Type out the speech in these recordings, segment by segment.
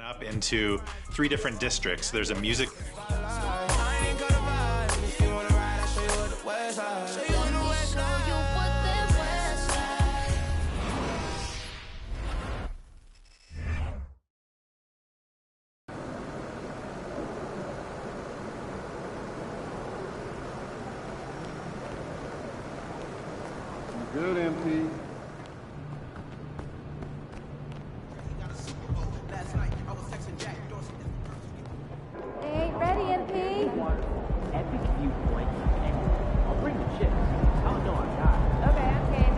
Up into 3 different districts. There's a music. Good, MP. They ain't ready, MP. Epic viewpoint, and I'll bring the chips. Oh no, I got it. Okay, I'm game.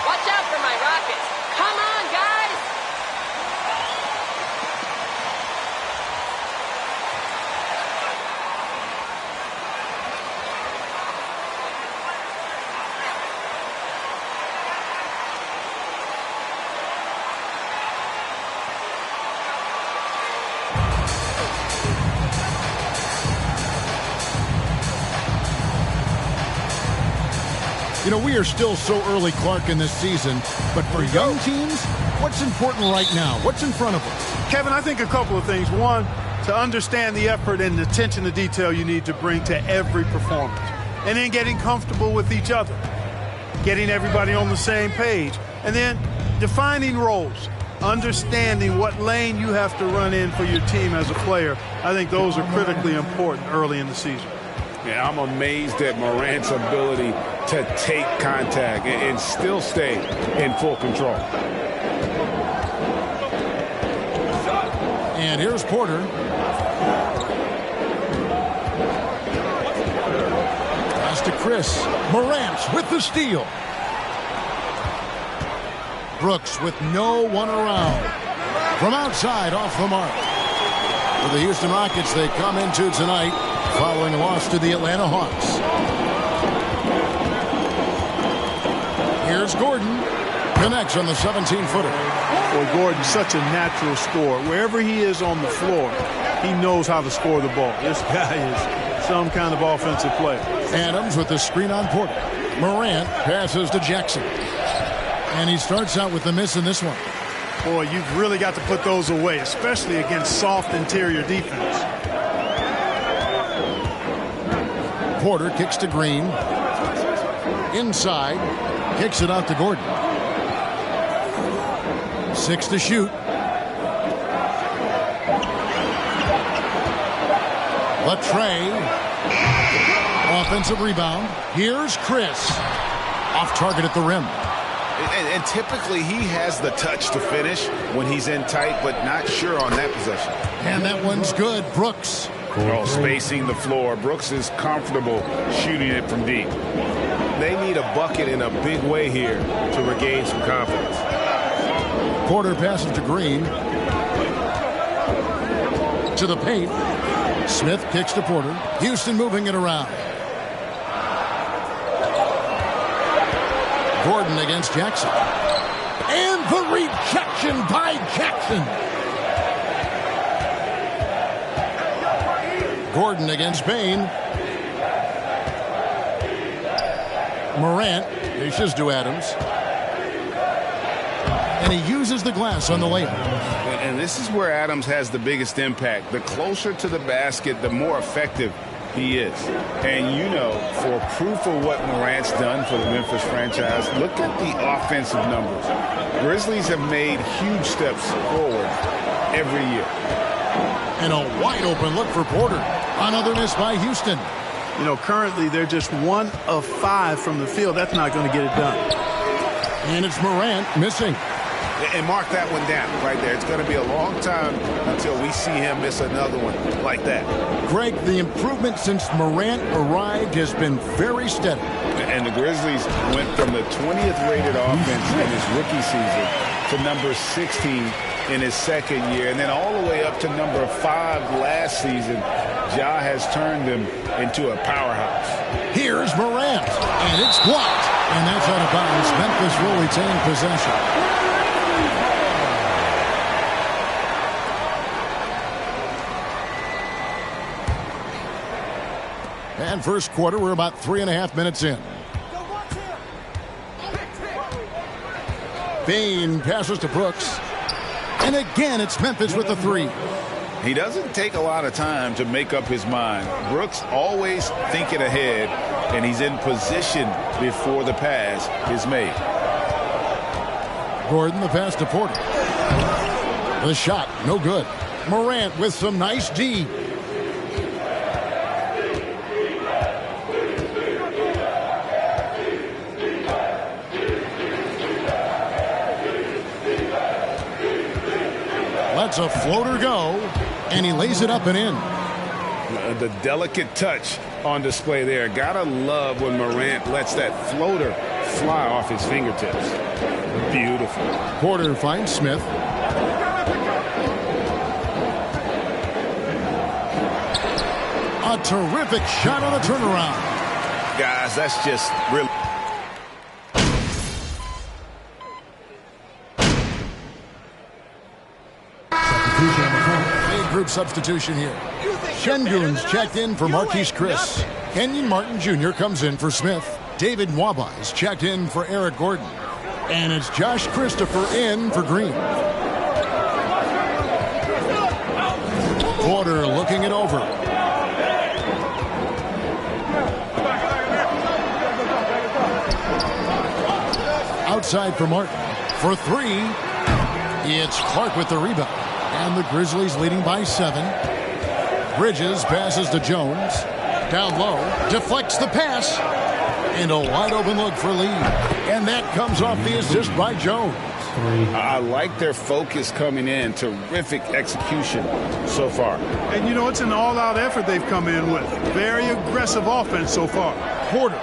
Watch out for my rockets! Come on, guys! You know, we are still so early, Clark, in this season, but for young teams, what's important right now? What's in front of them? Kevin, I think a couple of things. One, to understand the effort and the attention to detail you need to bring to every performance. And then getting comfortable with each other. Getting everybody on the same page. And then defining roles. Understanding what lane you have to run in for your team as a player. I think those are critically important early in the season. Yeah, I'm amazed at Morant's ability to take contact and still stay in full control. And here's Porter. Pass to Chris. Morant with the steal. Brooks with no one around. From outside, off the mark. For the Houston Rockets, they come into tonight following a loss to the Atlanta Hawks. Here's Gordon. Connects on the 17-footer. Well, Gordon's such a natural scorer. Wherever he is on the floor, he knows how to score the ball. This guy is some kind of offensive player. Adams with the screen on Porter. Morant passes to Jackson. And he starts out with the miss in this one. Boy, you've really got to put those away, especially against soft interior defense. Porter kicks to Green. Inside. Kicks it out to Gordon. 6 to shoot. Latrey. Offensive rebound. Here's Chris. Off target at the rim. And typically he has the touch to finish when he's in tight, but not sure on that possession. And that one's good. Brooks. Oh, spacing the floor. Brooks is comfortable shooting it from deep. They need a bucket in a big way here to regain some confidence. Porter passes to Green. To the paint. Smith kicks to Porter. Houston moving it around. Gordon against Jackson. And the rejection by Jackson. Gordon against Bain. Morant dishes to Adams. and he uses the glass on the layup. And this is where Adams has the biggest impact. The closer to the basket, the more effective he is. And you know, for proof of what Morant's done for the Memphis franchise, look at the offensive numbers. Grizzlies have made huge steps forward every year. And a wide open look for Porter. Another miss by Houston. You know, currently they're just 1 of 5 from the field. That's not going to get it done. And it's Morant missing. And mark that one down right there. It's going to be a long time until we see him miss another one like that. Greg, the improvement since Morant arrived has been very steady. And the Grizzlies went from the 20th rated offense in his rookie season to number 16 in his second year, and then all the way up to number 5 last season. Ja has turned him into a powerhouse. Here's Morant, and it's blocked. And that's out of bounds. Memphis will retain possession. And first quarter, we're about 3.5 minutes in. Bain passes to Brooks. And again, it's Memphis with the 3. He doesn't take a lot of time to make up his mind. Brooks always thinking ahead, and he's in position before the pass is made. Gordon, the pass to Porter. The shot, no good. Morant with some nice D. Lets a floater go, and he lays it up and in. The delicate touch on display there. Gotta love when Morant lets that floater fly off his fingertips. Beautiful. Porter finds Smith. A terrific shot on the turnaround. Guys, that's just really... Big group substitution here. Şengün's checked in for Marquise Chris. Kenyon Martin Jr. comes in for Smith. David Nwaba is checked in for Eric Gordon. And it's Josh Christopher in for Green. Porter looking it over. Outside for Martin. For 3, it's Clark with the rebound. And the Grizzlies leading by 7. Bridges passes to Jones. Down low. Deflects the pass. And a wide open look for Lee. And that comes off the assist by Jones. I like their focus coming in. Terrific execution so far. And, you know, it's an all-out effort they've come in with. Very aggressive offense so far. Porter.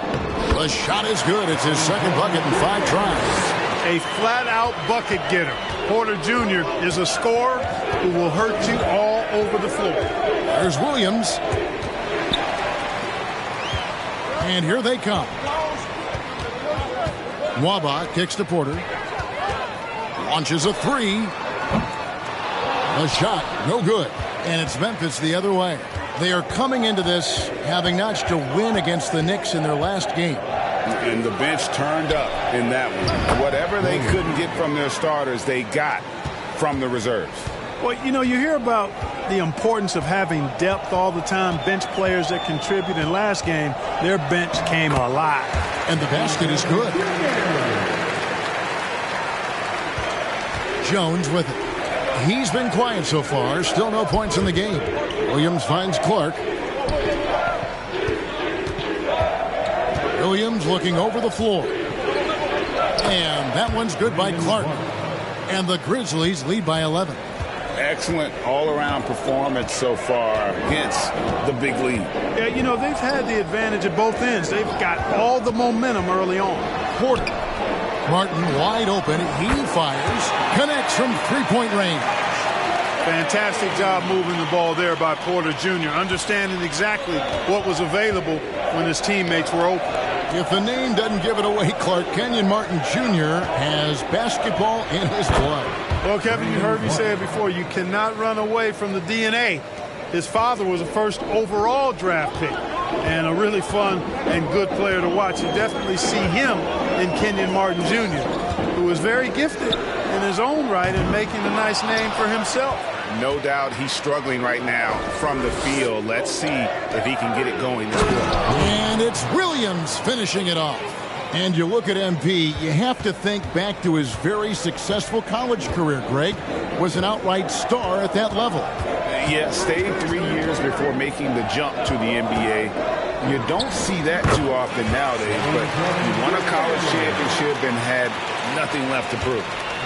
The shot is good. It's his second bucket in 5 tries. A flat-out bucket getter. Porter Jr. is a scorer who will hurt you all over the floor. There's Williams. And here they come. Nwaba kicks to Porter. Launches a 3. A shot, no good. And it's Memphis the other way. They are coming into this having notched a win against the Knicks in their last game. And the bench turned up in that one. Whatever they couldn't get from their starters, they got from the reserves. Well, you know, you hear about the importance of having depth all the time, bench players that contribute. In last game, their bench came alive. And the basket is good. Jones with it. He's been quiet so far. Still no points in the game. Williams finds Clark. Williams looking over the floor. And that one's good by Clark. And the Grizzlies lead by 11. Excellent all-around performance so far against the big lead. Yeah, you know, they've had the advantage at both ends. They've got all the momentum early on. Porter. Martin wide open. He fires. Connects from three-point range. Fantastic job moving the ball there by Porter Jr., understanding exactly what was available when his teammates were open. If the name doesn't give it away, Clark, Kenyon Martin Jr. has basketball in his blood. Well, Kevin, you heard me say it before. You cannot run away from the DNA. His father was a first overall draft pick and a really fun and good player to watch. You definitely see him in Kenyon Martin Jr., who was very gifted in his own right and making a nice name for himself. No doubt he's struggling right now from the field. Let's see if he can get it going this quarter. And it's Williams finishing it off. And you look at MP, you have to think back to his very successful college career, Greg. Was an outright star at that level. Yeah, stayed 3 years before making the jump to the NBA. You don't see that too often nowadays, but he won a college championship and had nothing left to prove.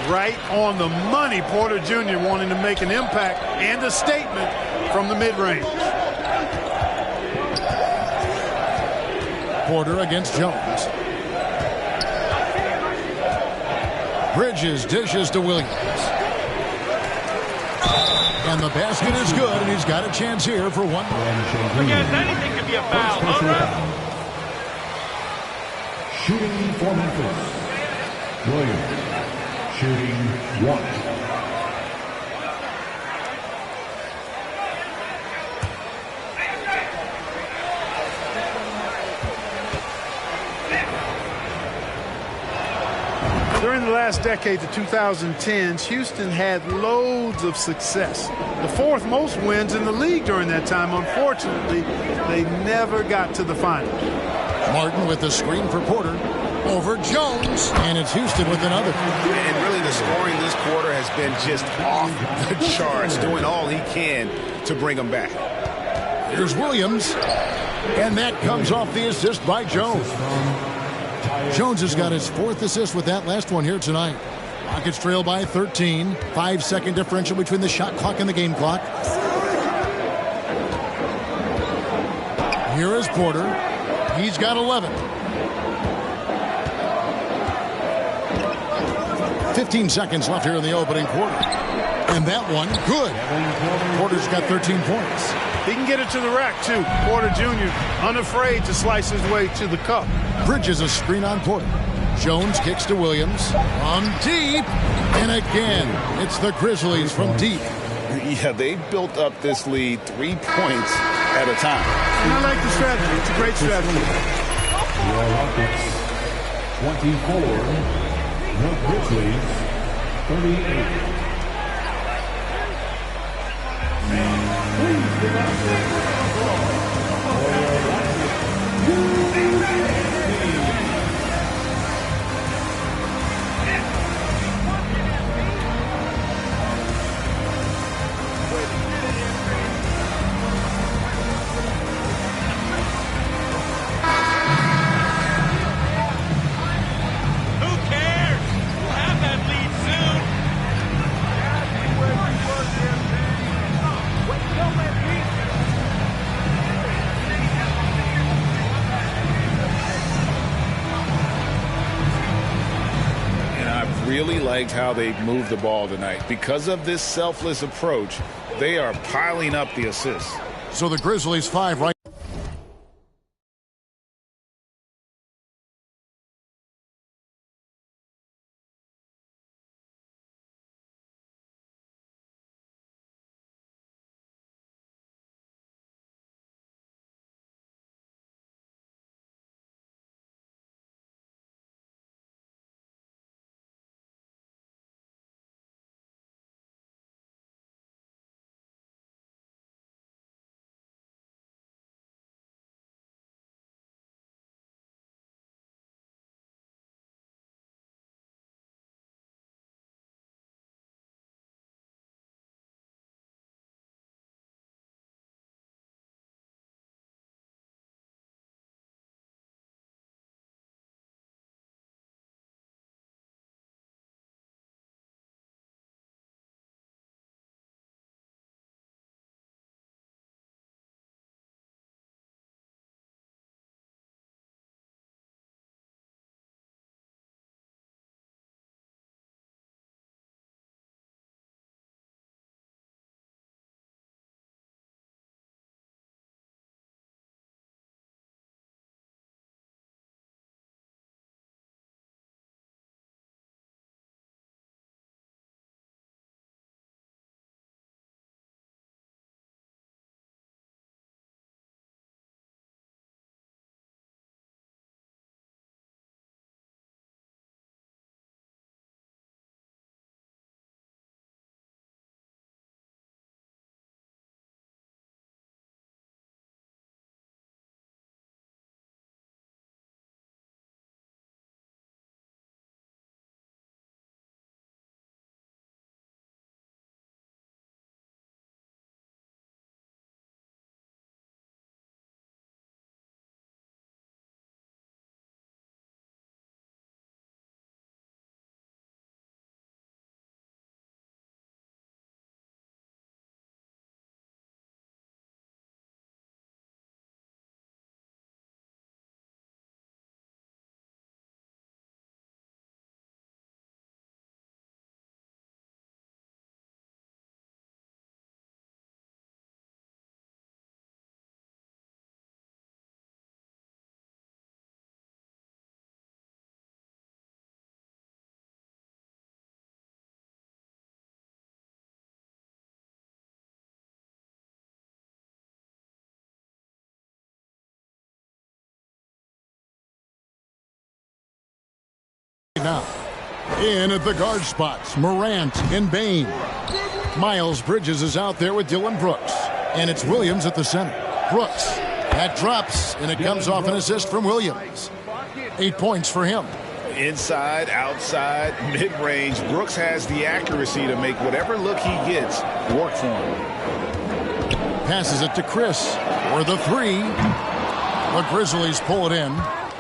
Right on the money, Porter Jr. wanting to make an impact and a statement from the mid-range. Porter against Jones. Bridges dishes to Williams. And the basket is good, and he's got a chance here for one. Again, anything could be a foul. Shooting for Memphis. Williams. Shooting 1. During the last decade, the 2010s, Houston had loads of success. The fourth most wins in the league during that time. Unfortunately, they never got to the finals. Martin with the screen for Porter. Over Jones, and it's Houston with another. And really the scoring this quarter has been just off the charts, doing all he can to bring them back. Here's Williams, and that comes off the assist by Jones. Jones has got his 4th assist with that last one here tonight. Rockets trail by 13. 5-second differential between the shot clock and the game clock. Here is Porter. He's got 11. 15 seconds left here in the opening quarter. And that one, good. Porter's got 13 points. He can get it to the rack, too. Porter Jr. unafraid to slice his way to the cup. Bridges a screen on Porter. Jones kicks to Williams. From deep. And again, it's the Grizzlies from deep. Yeah, they built up this lead 3 points at a time. And I like the strategy. It's a great strategy. Your Rockets 24. The Grizzlies 38. Please give us really liked how they moved the ball tonight. Because of this selfless approach, they are piling up the assists. So the Grizzlies 5 right. now. In at the guard spots, Morant and Bain. Miles Bridges is out there with Dylan Brooks. And it's Williams at the center. Brooks. That drops, and it comes off an assist from Williams. 8 points for him. Inside, outside, mid-range, Brooks has the accuracy to make whatever look he gets work for him. Passes it to Chris for the three. The Grizzlies pull it in.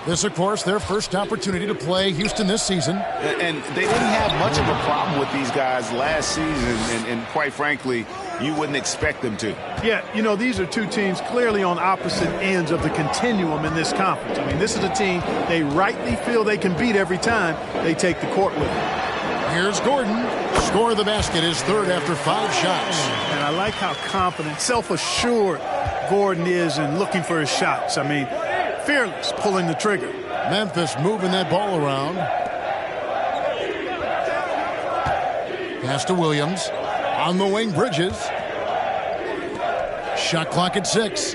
This, of course, their first opportunity to play Houston this season. And they didn't have much of a problem with these guys last season, and quite frankly, you wouldn't expect them to. Yeah, you know, these are two teams clearly on opposite ends of the continuum in this conference. I mean, this is a team they rightly feel they can beat every time they take the court with them. Here's Gordon. Score of the basket, his third after 5 shots. And I like how confident, self-assured Gordon is in looking for his shots. I mean, fearless, pulling the trigger. Memphis moving that ball around. Pass to Williams. On the wing, Bridges. Shot clock at 6.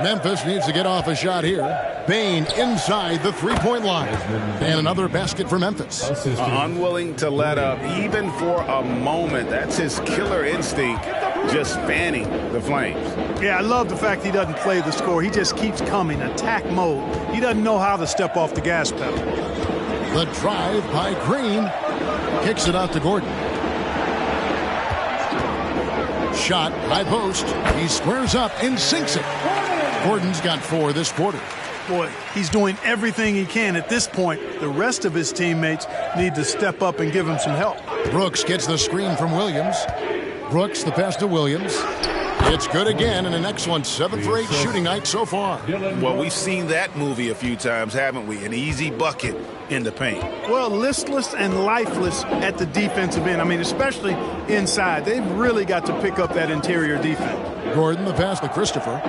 Memphis needs to get off a shot here. Bain inside the three-point line. And another basket for Memphis. Unwilling to let up, even for a moment. That's his killer instinct, just fanning the flames. Yeah, I love the fact he doesn't play the score. He just keeps coming, attack mode. He doesn't know how to step off the gas pedal. The drive by Green. Kicks it out to Gordon. Shot, high post. He squares up and sinks it. Gordon's got 4 this quarter. Boy, he's doing everything he can at this point. The rest of his teammates need to step up and give him some help. Brooks gets the screen from Williams. Brooks, the pass to Williams. It's good again, and an excellent 7 for 8 shooting night so far. Well, we've seen that movie a few times, haven't we? An easy bucket in the paint. Well, listless and lifeless at the defensive end. I mean, especially inside. They've really got to pick up that interior defense. Gordon, the pass to Christopher.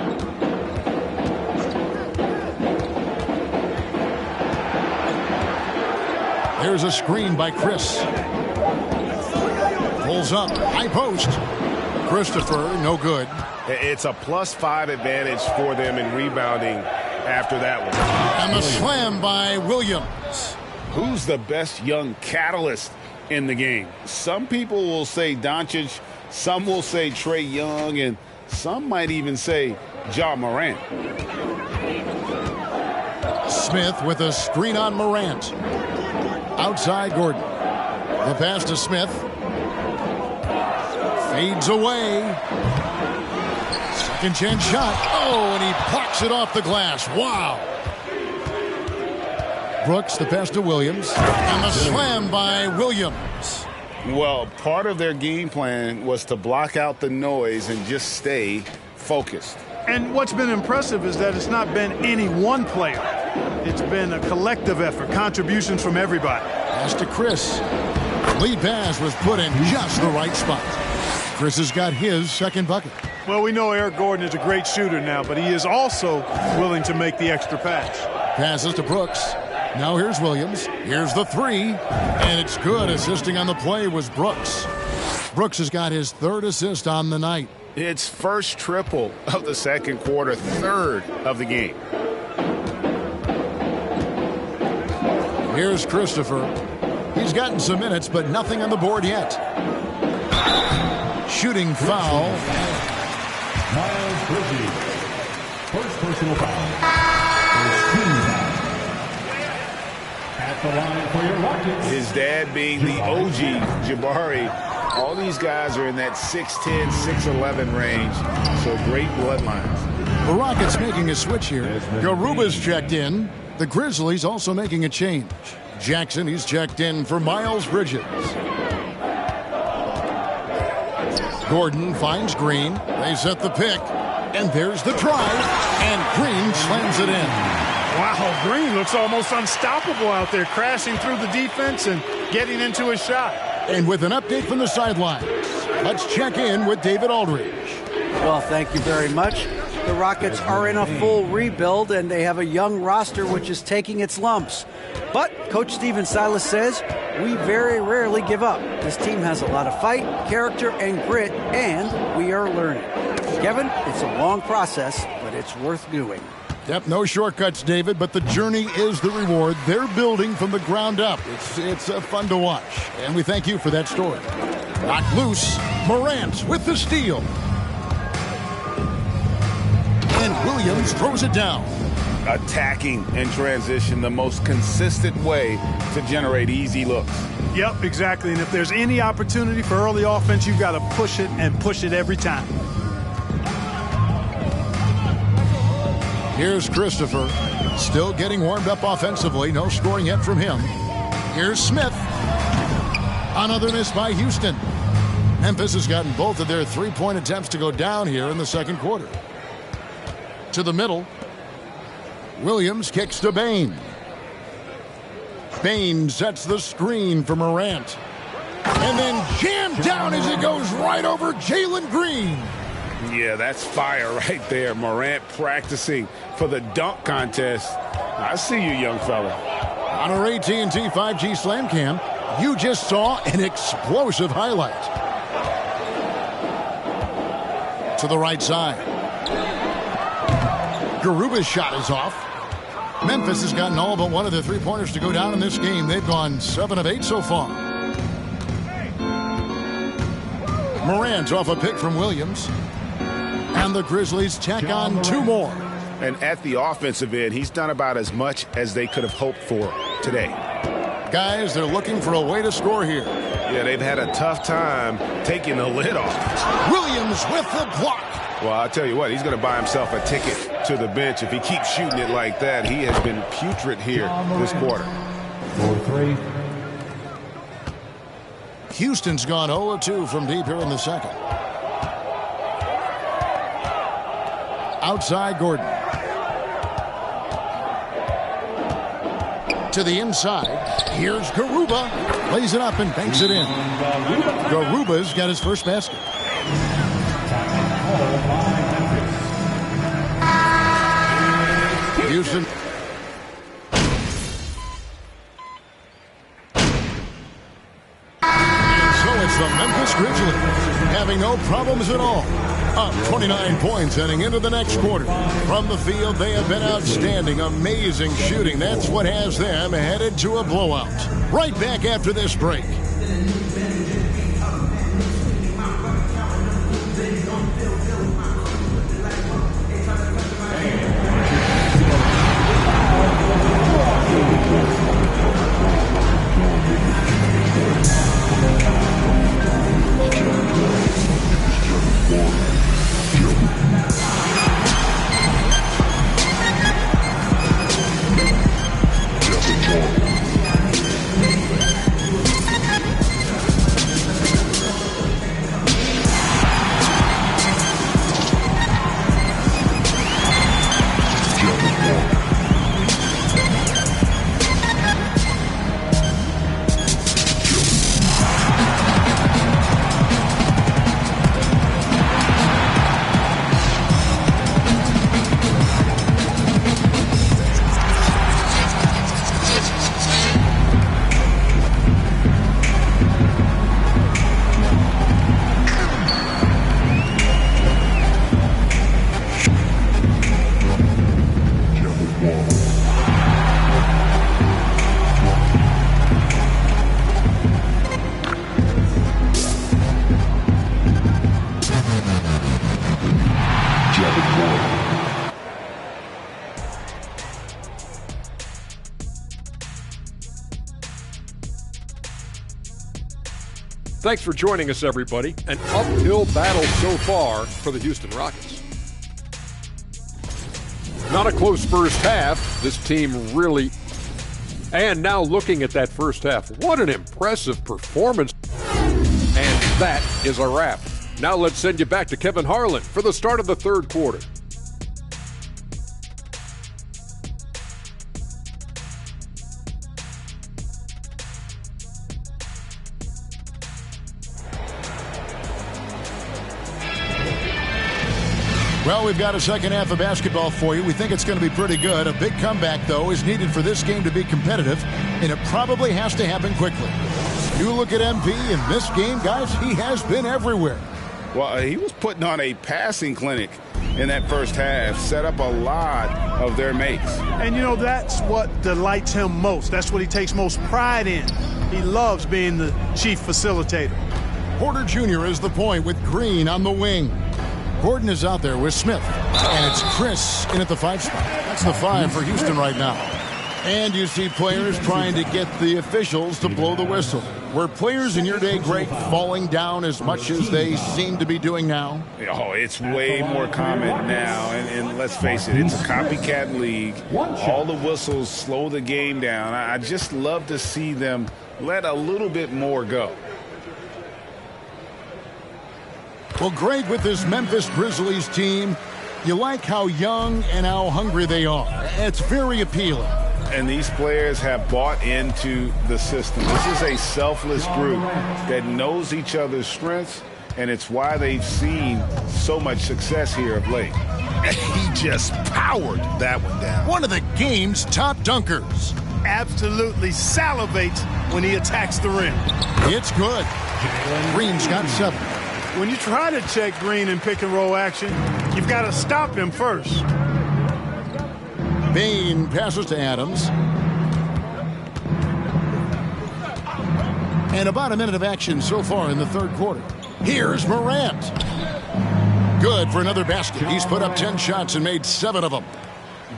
There's a screen by Chris. Pulls up, high post. Christopher, no good. It's a +5 advantage for them in rebounding after that one. And the slam by Williams. Who's the best young catalyst in the game? Some people will say Doncic, some will say Trae Young, and some might even say Ja Morant. Smith with a screen on Morant. Outside Gordon. The pass to Smith. Fades away. Second chance shot. Oh, and he plucks it off the glass. Wow. Brooks, the pass to Williams. And the slam by Williams. Well, part of their game plan was to block out the noise and just stay focused. And what's been impressive is that it's not been any one player. It's been a collective effort, contributions from everybody. Pass to Chris. Lead pass was put in just the right spot. Chris has got his second bucket. Well, we know Eric Gordon is a great shooter now, but he is also willing to make the extra pass. Passes to Brooks. Now here's Williams. Here's the three. And it's good. Assisting on the play was Brooks. Brooks has got his third assist on the night. It's first triple of the second quarter, third of the game. Here's Christopher. He's gotten some minutes, but nothing on the board yet. Shooting foul. Miles Bridges. First personal foul. First team foul. At the line for your Rockets. His dad being the OG Jabari. All these guys are in that 6'10", 6'11" range, so great bloodlines. The Rockets making a switch here. Garuba's checked in. The Grizzlies also making a change. Jackson, he's checked in for Miles Bridges. Gordon finds Green. They set the pick. And there's the drive. And Green slams it in. Wow, Green looks almost unstoppable out there, crashing through the defense and getting into his shot. And with an update from the sidelines, let's check in with David Aldridge. Well, thank you very much. The Rockets are in a full rebuild, and they have a young roster which is taking its lumps. But Coach Stephen Silas says, we very rarely give up. This team has a lot of fight, character, and grit, and we are learning. Kevin, it's a long process, but it's worth doing. Yep, no shortcuts, David, but the journey is the reward. They're building from the ground up. It's fun to watch, and we thank you for that story. Knocked loose, Morant with the steal. And Williams throws it down. Attacking in transition, the most consistent way to generate easy looks. Yep, exactly. And if there's any opportunity for early offense, you've got to push it and push it every time. Here's Christopher, still getting warmed up offensively. No scoring yet from him. Here's Smith. Another miss by Houston. Memphis has gotten both of their three-point attempts to go down here in the second quarter. To the middle. Williams kicks to Bain. Bain sets the screen for Morant. And then jammed down as it goes right over Jalen Green. Yeah, that's fire right there. Morant practicing for the dunk contest. I see you, young fella. On our AT&T 5G Slam Cam, you just saw an explosive highlight. To the right side. Garuba's shot is off. Memphis has gotten all but one of their three-pointers to go down in this game. They've gone 7 of 8 so far. Morant off a pick from Williams. And the Grizzlies tack on 2 more. And at the offensive end, he's done about as much as they could have hoped for today. Guys, they're looking for a way to score here. Yeah, they've had a tough time taking the lid off. Williams with the block. Well, I'll tell you what, he's going to buy himself a ticket to the bench. If he keeps shooting it like that, he has been putrid here this quarter. For 3. Houston's gone 0-2 from deep here in the second. Outside Gordon. To the inside. Here's Garuba. Lays it up and banks it in. Garuba's got his first basket. Houston. And so it's the Memphis Grizzlies having no problems at all. Up 29 points heading into the next quarter. From the field, they have been outstanding. Amazing shooting. That's what has them headed to a blowout. Right back after this break. Thanks for joining us, everybody. An uphill battle so far for the Houston Rockets. Not a close first half. This team really... And now looking at that first half, what an impressive performance. And that is a wrap. Now let's send you back to Kevin Harlan for the start of the third quarter. Well, we've got a second half of basketball for you. We think it's going to be pretty good. A big comeback, though, is needed for this game to be competitive, and it probably has to happen quickly. You look at MP in this game, guys, he has been everywhere. Well, he was putting on a passing clinic in that first half set up a lot of their mates. And, you know, that's what delights him most. That's what he takes most pride in. He loves being the chief facilitator. Porter Jr. is the point with Green on the wing. Gordon is out there with Smith. And it's Chris in at the 5 spot. That's the 5 for Houston right now. And you see players trying to get the officials to blow the whistle. Were players in your day, Greg, falling down as much as they seem to be doing now? Oh, it's way more common now. And let's face it, it's a copycat league. All the whistles slow the game down. I just love to see them let a little bit more go. Well, Greg, with this Memphis Grizzlies team, you like how young and how hungry they are. It's very appealing. And these players have bought into the system. This is a selfless group that knows each other's strengths, and it's why they've seen so much success here of late. He just powered that one down. One of the game's top dunkers. Absolutely salivates when he attacks the rim. It's good. Green's got 7. When you try to check Green in pick-and-roll action, you've got to stop him first. Bain passes to Adams. And about a minute of action so far in the third quarter. Here's Morant. Good for another basket. He's put up 10 shots and made 7 of them.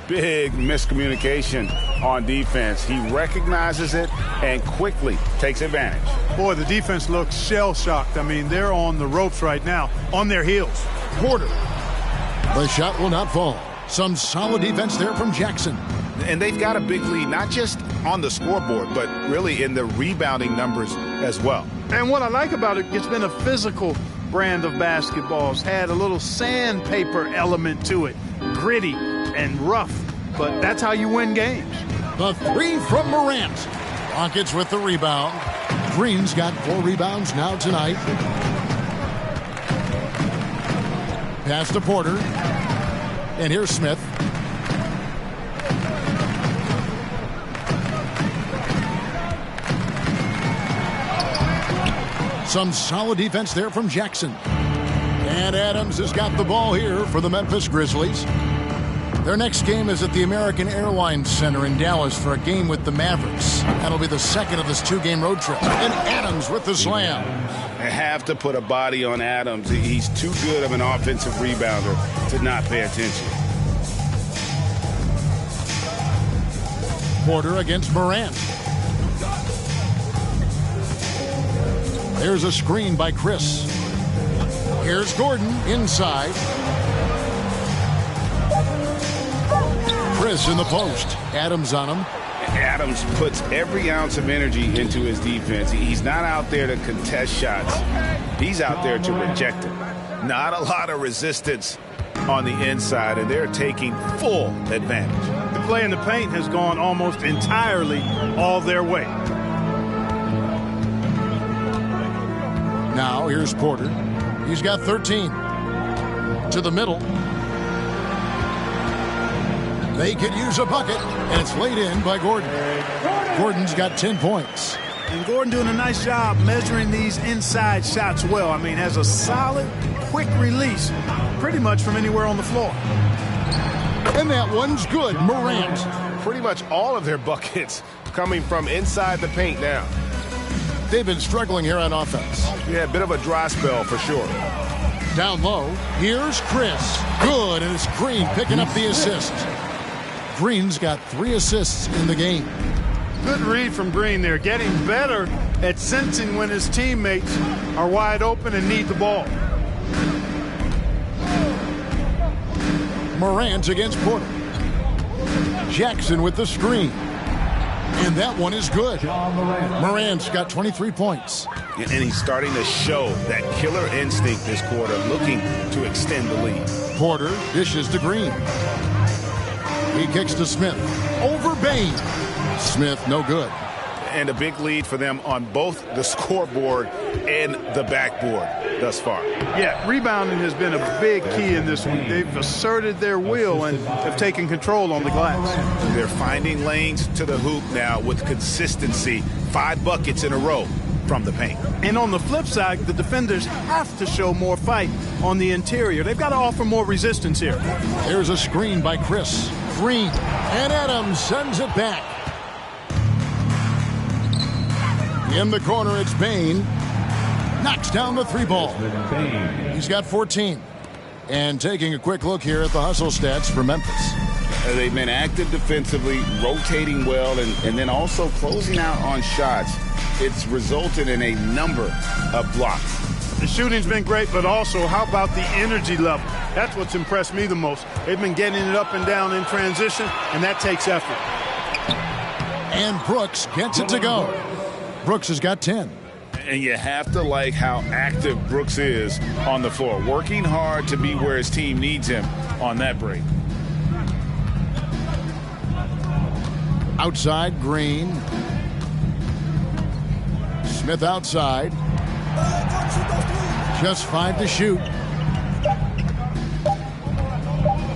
Big miscommunication on defense. He recognizes it and quickly takes advantage. Boy, the defense looks shell-shocked. I mean, they're on the ropes right now, on their heels. Porter. The shot will not fall. Some solid defense there from Jackson. And they've got a big lead, not just on the scoreboard, but really in the rebounding numbers as well. And what I like about it, it's been a physical brand of basketball. It's had a little sandpaper element to it. Gritty and rough, but that's how you win games. The 3 from Morant. Rockets with the rebound. Green's got 4 rebounds now tonight. Pass to Porter. And here's Smith. Some solid defense there from Jackson. And Adams has got the ball here for the Memphis Grizzlies. Their next game is at the American Airlines Center in Dallas for a game with the Mavericks. That'll be the second of this 2-game road trip. And Adams with the slam. I have to put a body on Adams. He's too good of an offensive rebounder to not pay attention. Porter against Morant. There's a screen by Chris. Here's Gordon inside. Chris in the post. Adams on him. Adams puts every ounce of energy into his defense. He's not out there to contest shots. He's out there to reject them. Not a lot of resistance on the inside, and they're taking full advantage. The play in the paint has gone almost entirely all their way. Now here's Porter. He's got 13. To the middle. They could use a bucket, and it's laid in by Gordon. Gordon's got 10 points. And Gordon doing a nice job measuring these inside shots well. I mean, has a solid, quick release pretty much from anywhere on the floor. And that one's good. Morant. Pretty much all of their buckets coming from inside the paint now. They've been struggling here on offense. Yeah, a bit of a dry spell for sure. Down low, here's Chris. Good, and it's Green picking up the assist. Green's got 3 assists in the game. Good read from Green there, getting better at sensing when his teammates are wide open and need the ball. Morant against Porter. Jackson with the screen. And that one is good. Morant's got 23 points. And he's starting to show that killer instinct this quarter, looking to extend the lead. Porter dishes to Green. He kicks to Smith. Over Bain. Smith, no good. And a big lead for them on both the scoreboard and the backboard thus far. Yeah, rebounding has been a big key in this one. They've asserted their will and have taken control on the glass. They're finding lanes to the hoop now with consistency. 5 buckets in a row. from the paint. And on the flip side, the defenders have to show more fight on the interior. They've got to offer more resistance here. There's a screen by Chris. Green. And Adams sends it back. In the corner, it's Bain. Knocks down the three ball. He's got 14. And taking a quick look here at the hustle stats for Memphis. They've been active defensively, rotating well, and then also closing out on shots. It's resulted in a number of blocks. The shooting's been great, but also how about the energy level? That's what's impressed me the most. They've been getting it up and down in transition, and that takes effort. And Brooks gets it to go. Brooks has got 10. And you have to like how active Brooks is on the floor, working hard to be where his team needs him on that break. Outside, Green. Smith outside. Just 5 to shoot.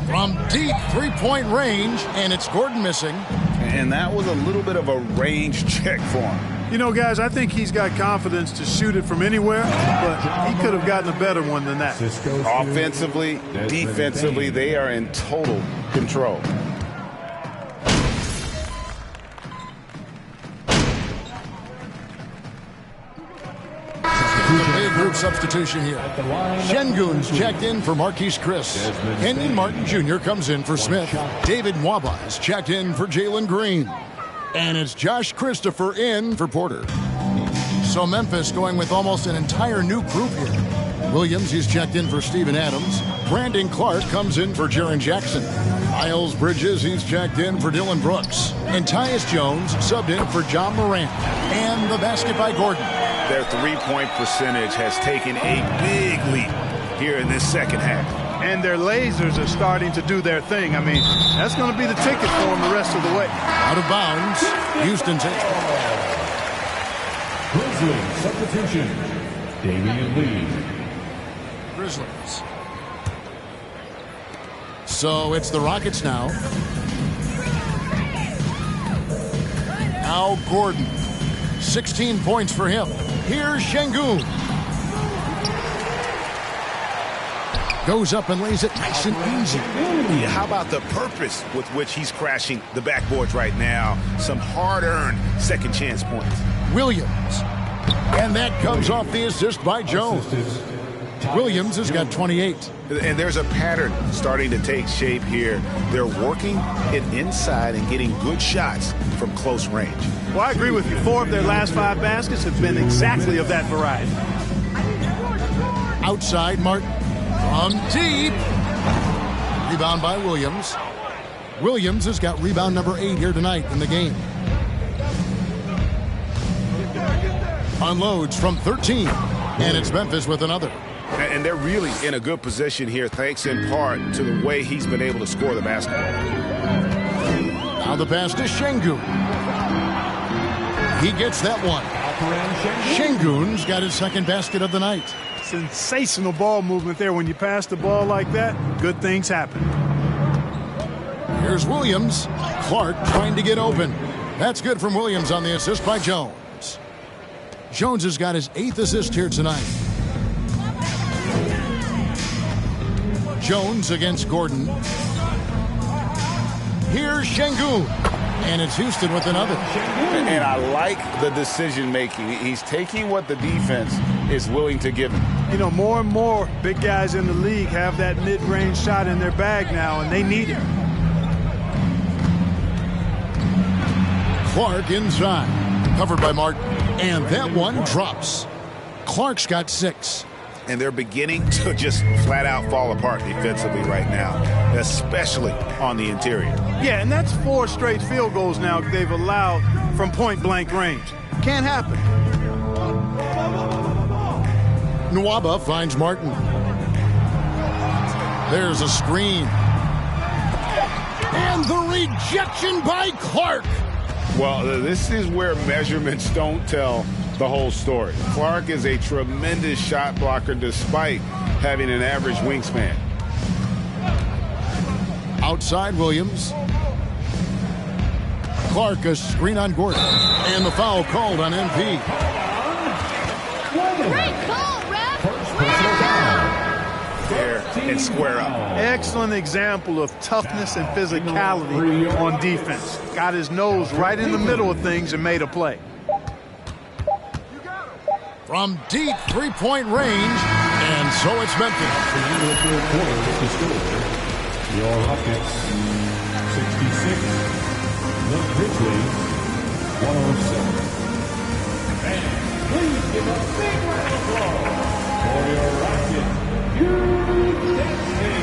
From deep three-point range, and it's Gordon missing. And that was a little bit of a range check for him. You know, guys, I think he's got confidence to shoot it from anywhere, but he could have gotten a better one than that. Offensively, defensively, they are in total control. Big group substitution here. Şengün's checked in for Marquise Chris. Kenyon Martin Jr. comes in for Smith. David Nwaba is checked in for Jalen Green. And it's Josh Christopher in for Porter. So Memphis going with almost an entire new group here. Williams, he's checked in for Steven Adams. Brandon Clark comes in for Jaren Jackson. Miles Bridges, he's checked in for Dylan Brooks. And Tyus Jones subbed in for John Morant. And the basket by Gordon. Their three-point percentage has taken a big leap here in this second half. And their lasers are starting to do their thing. I mean, that's going to be the ticket for them the rest of the way. Out of bounds. Houston takes the ball. Grizzlies substitution. Damian Lee. Grizzlies. So it's the Rockets now. Now Gordon. 16 points for him. Here's Şengün. Goes up and lays it nice and easy. Yeah, how about the purpose with which he's crashing the backboards right now? Some hard-earned second chance points. Williams. And that comes off the assist by Jones. Williams has got 28. And there's a pattern starting to take shape here. They're working it inside and getting good shots from close range. Well, I agree with you. 4 of their last 5 baskets have been exactly of that variety. Outside, Martin. From deep. Rebound by Williams. Williams has got rebound number 8 here tonight in the game. Unloads from 13. And it's Memphis with another. And they're really in a good position here, thanks in part to the way he's been able to score the basketball. Now the pass to Şengün. He gets that one. Şengün's got his second basket of the night. Sensational ball movement there. When you pass the ball like that, good things happen. Here's Williams. Clark trying to get open. That's good from Williams on the assist by Jones. Jones has got his 8th assist here tonight. Jones against Gordon. Here's Şengün. And it's Houston with another. And I like the decision making. He's taking what the defense is willing to give him. You know, more and more big guys in the league have that mid-range shot in their bag now, and they need it. Clark inside. Covered by Martin. And that one drops. Clark's got 6. And they're beginning to just flat out fall apart defensively right now, especially on the interior. Yeah, and that's 4 straight field goals now they've allowed from point-blank range. Can't happen. Nwaba finds Martin. There's a screen. And the rejection by Clark. Well, this is where measurements don't tell the whole story. Clark is a tremendous shot blocker despite having an average wingspan. Outside Williams. Clark a screen on Gordon. And the foul called on MP. Great call, ref! Way to go! There and square up. Excellent example of toughness and physicality on defense. Got his nose right in the middle of things and made a play. From deep three-point range, and so it's Memphis. Your Rockets, 66. The Grizzlies, 107. And please give a big round of applause for your Rocket, Hugh Dempsey.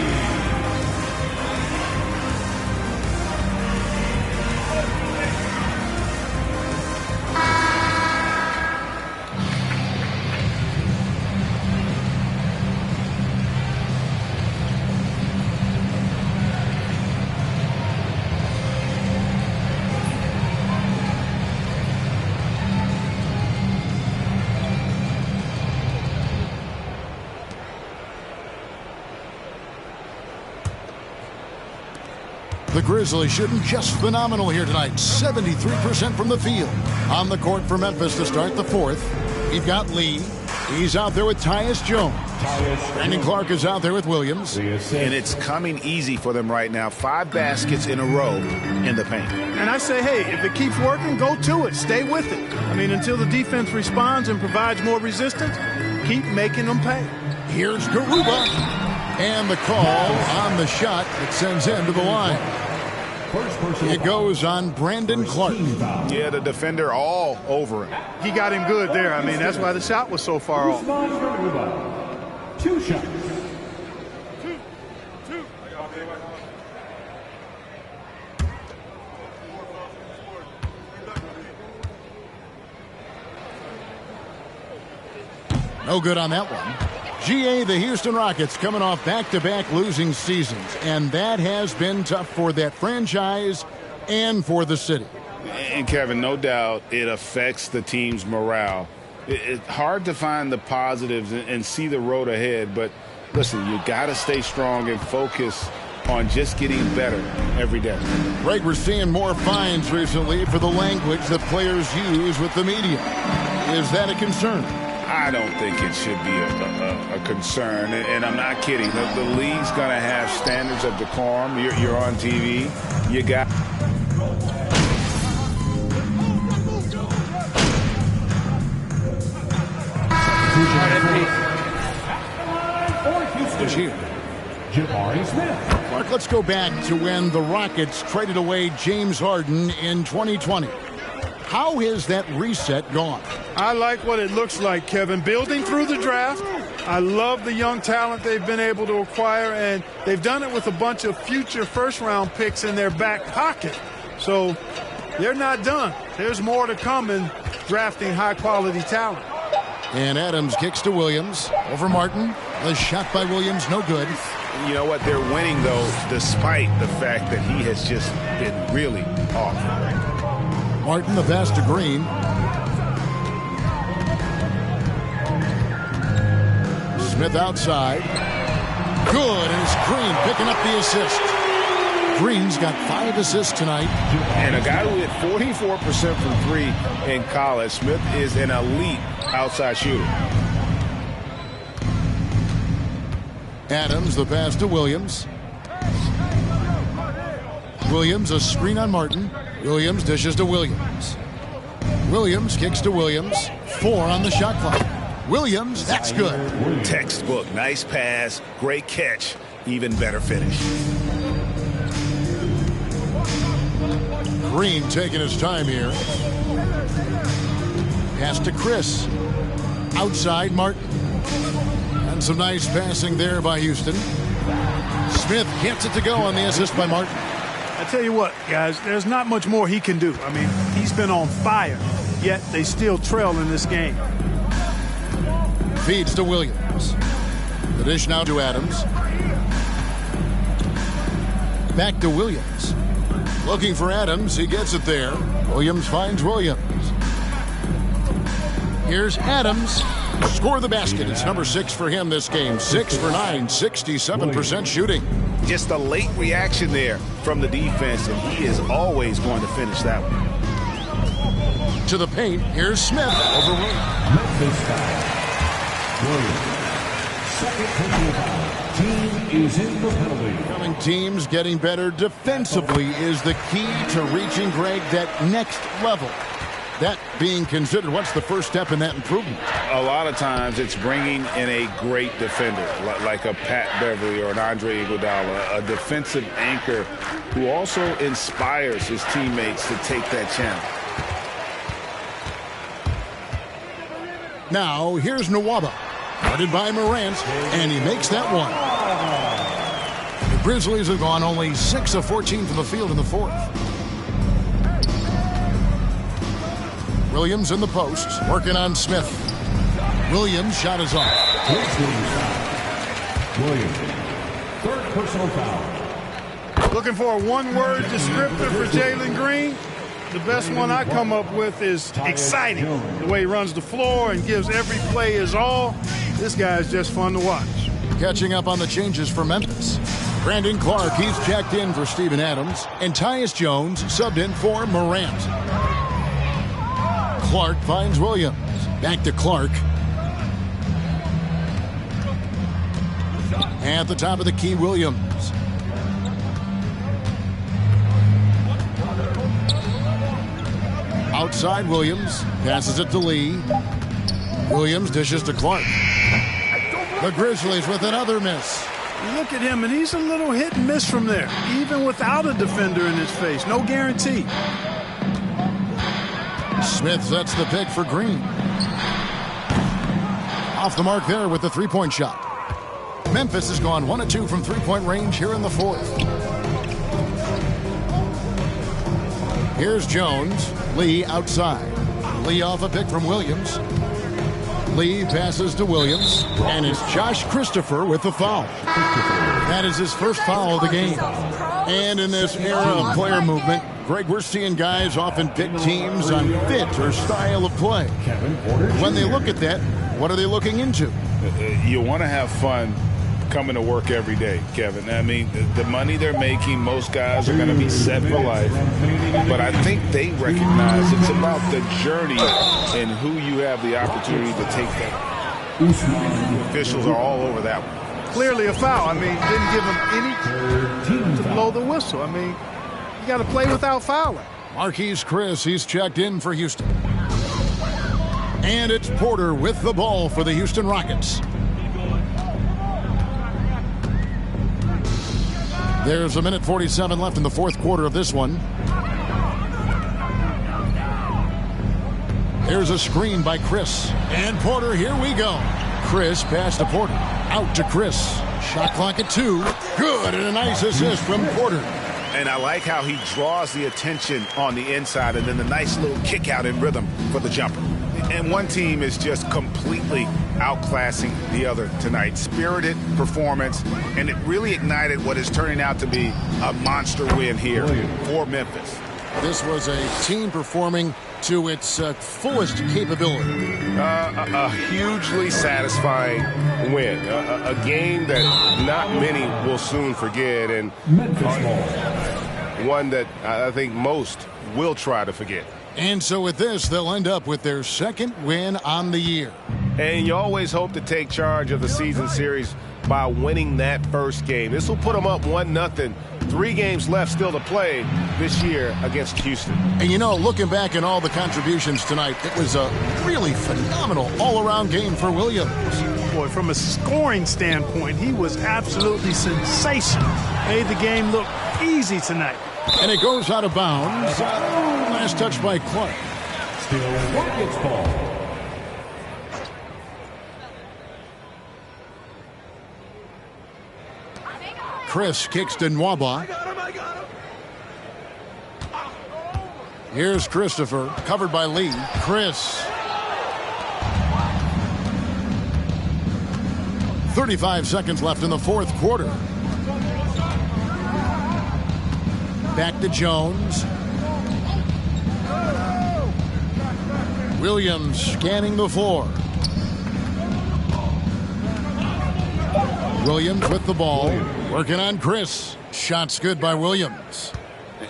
The Grizzlies shooting just phenomenal here tonight. 73% from the field. On the court for Memphis to start the fourth. We've got Lee. He's out there with Tyus Jones. Brandon Clark is out there with Williams. And it's coming easy for them right now. 5 baskets in a row in the paint. And I say, hey, if it keeps working, go to it. Stay with it. I mean, until the defense responds and provides more resistance, keep making them pay. Here's Garuba. And the call on the shot that sends him to the line. It goes on Brandon Clark. Yeah, the defender all over him. He got him good there. I mean, that's why the shot was so far off. 2 shots. No good on that one. GA, the Houston Rockets coming off back-to-back losing seasons, and that has been tough for that franchise and for the city. And Kevin, no doubt it affects the team's morale. It's hard to find the positives and see the road ahead, but listen, you got to stay strong and focus on just getting better every day. Greg, we're seeing more fines recently for the language that players use with the media. Is that a concern? I don't think it should be a concern, and I'm not kidding. The league's going to have standards of decorum. You're on TV. You got... Jabari Smith. Mark, let's go back to when the Rockets traded away James Harden in 2020. How has that reset gone? I like what it looks like, Kevin. Building through the draft. I love the young talent they've been able to acquire, and they've done it with a bunch of future first-round picks in their back pocket. So they're not done. There's more to come in drafting high-quality talent. And Adams kicks to Williams. Over Martin. The shot by Williams, no good. You know what? They're winning, though, despite the fact that he has just been really awful. Martin, the pass to Green. Smith outside. Good, and it's Green picking up the assist. Green's got 5 assists tonight. And a guy who hit 44% from 3 in college, Smith is an elite outside shooter. Adams, the pass to Williams. Williams, a screen on Martin. Williams dishes to Williams. Williams kicks to Williams. 4 on the shot clock. Williams, that's good. Textbook, nice pass, great catch, even better finish. Green taking his time here. Pass to Chris. Outside Martin. And some nice passing there by Houston. Smith gets it to go on the assist by Martin. I tell you what, guys, there's not much more he can do. I mean, he's been on fire, yet they still trail in this game. Feeds to Williams. The dish now to Adams. Back to Williams. Looking for Adams. He gets it there. Williams finds Williams. Here's Adams. Score the basket. It's number 6 for him this game. 6 for 9, 67% shooting. Just a late reaction there from the defense, and he is always going to finish that one. To the paint. Here's Smith over Williams. Second personal foul. Team is in the penalty. Coming teams getting better defensively is the key to reaching, Greg, that next level. That being considered, what's the first step in that improvement? A lot of times it's bringing in a great defender, like a Pat Beverly or an Andre Iguodala, a defensive anchor who also inspires his teammates to take that challenge. Now, here's Nwaba, guarded by Morant, and he makes that one. The Grizzlies have gone only 6 of 14 from the field in the fourth. Williams in the post, working on Smith. Williams' shot is off. Williams, third personal foul. Looking for a one-word descriptor for Jalen Green? The best one I come up with is exciting. The way he runs the floor and gives every play his all. This guy is just fun to watch. Catching up on the changes for Memphis. Brandon Clark, he's checked in for Steven Adams. And Tyus Jones subbed in for Morant. Clark finds Williams. Back to Clark. At the top of the key, Williams. Outside Williams. Passes it to Lee. Williams dishes to Clark. The Grizzlies with another miss. Look at him, and he's a little hit and miss from there, even without a defender in his face. No guarantee. Smith sets the pick for Green. Off the mark there with the three-point shot. Memphis has gone 1 of 2 from three-point range here in the fourth. Here's Jones. Lee outside. Lee off a pick from Williams. Lee passes to Williams. And it's Josh Christopher with the foul. That is his first foul of the game. And in this era of player movement, Greg, we're seeing guys often pick teams on fit or style of play. When they look at that, what are they looking into? You want to have fun coming to work every day, Kevin. I mean, the money they're making, most guys are going to be set for life. But I think they recognize it's about the journey and who you have the opportunity to take that. The officials are all over that one. Clearly a foul. I mean, didn't give him any to blow the whistle. I mean, you got to play without fouling. Marquise Chris, he's checked in for Houston. And it's Porter with the ball for the Houston Rockets. There's 1:47 left in the fourth quarter of this one. There's a screen by Chris. And Porter, here we go. Chris pass to Porter. Out to Chris. Shot clock at 2. Good, and a nice assist from Porter. And I like how he draws the attention on the inside and then the nice little kick out in rhythm for the jumper. And one team is just completely outclassing the other tonight. Spirited performance, and it really ignited what is turning out to be a monster win here for Memphis. This was a team performing to its fullest capability. A hugely satisfying win. A game that not many will soon forget, and one that I think most will try to forget. And so with this, they'll end up with their second win on the year. And you always hope to take charge of the season series by winning that first game. This will put them up 1-0. 3 games left still to play this year against Houston. And you know, looking back at all the contributions tonight, it was a really phenomenal all-around game for Williams. Boy, from a scoring standpoint, he was absolutely sensational. Made the game look easy tonight. And it goes out of bounds. Last touch by Clark. Still Rockets ball. Chris kicks to Nwaba. Here's Christopher, covered by Lee. Chris. 35 seconds left in the fourth quarter. Back to Jones. Williams scanning the floor. Williams with the ball. Working on Chris. Shots good by Williams.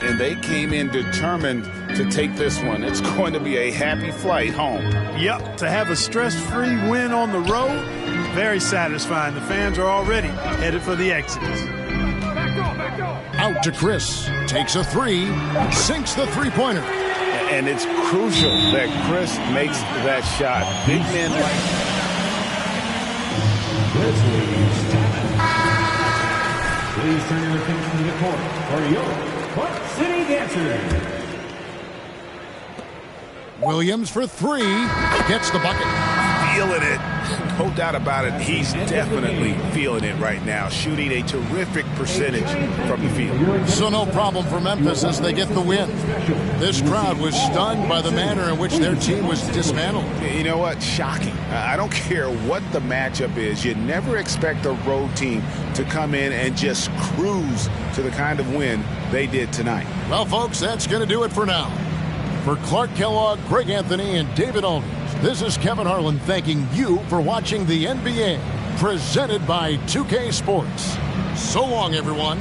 And they came in determined to take this one. It's going to be a happy flight home. Yep, to have a stress-free win on the road, very satisfying. The fans are already headed for the exits. Out to Chris. Takes a three. Sinks the three-pointer. And it's crucial that Chris makes that shot. Big men like... Please turn your attention to the court for your Butt City Dancers. Williams for three. Gets the bucket. Feeling it. No doubt about it. He's definitely feeling it right now. Shooting a terrific percentage from the field. So no problem for Memphis as they get the win. This crowd was stunned by the manner in which their team was dismantled. You know what? Shocking. I don't care what the matchup is. You never expect a road team to come in and just cruise to the kind of win they did tonight. Well, folks, that's going to do it for now. For Clark Kellogg, Greg Anthony, and David Aldridge, this is Kevin Harlan thanking you for watching the NBA, presented by 2K Sports. So long, everyone.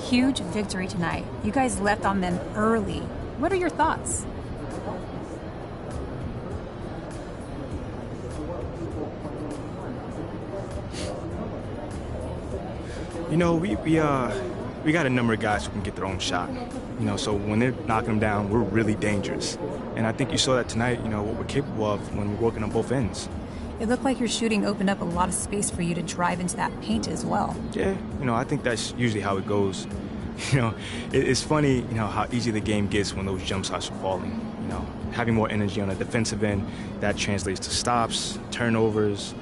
Huge victory tonight. You guys left on them early. What are your thoughts? You know, we got a number of guys who can get their own shot. You know, so when they're knocking them down, we're really dangerous. And I think you saw that tonight, you know, what we're capable of when we're working on both ends. It looked like your shooting opened up a lot of space for you to drive into that paint as well. Yeah, you know, I think that's usually how it goes. You know, it's funny, you know, how easy the game gets when those jump shots are falling. You know, having more energy on the defensive end, that translates to stops, turnovers,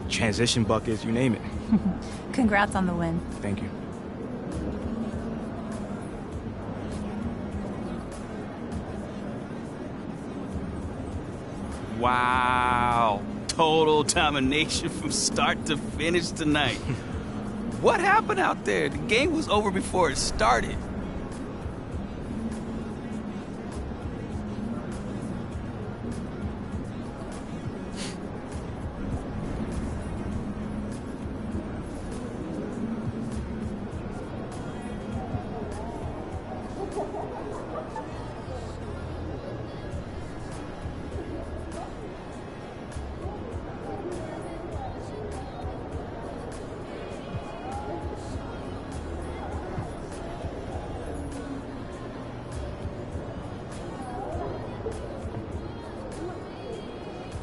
transition buckets, you name it. Congrats on the win. Thank you. Wow. Total domination from start to finish tonight. What happened out there? The game was over before it started.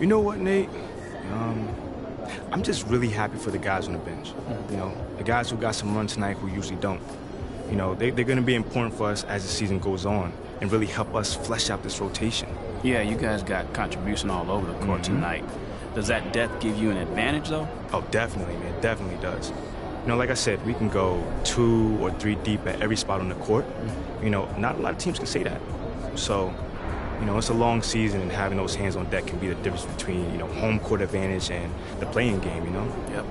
You know what, Nate? I'm just really happy for the guys on the bench. You know, the guys who got some run tonight who usually don't. You know, they're going to be important for us as the season goes on and really help us flesh out this rotation. Yeah, you guys got contribution all over the court tonight. Does that depth give you an advantage, though? Oh, definitely, man. Definitely does. You know, like I said, we can go 2 or 3 deep at every spot on the court. You know, not a lot of teams can say that. So, you know, it's a long season, and having those hands on deck can be the difference between, you know, home court advantage and the playing game, you know? Yep.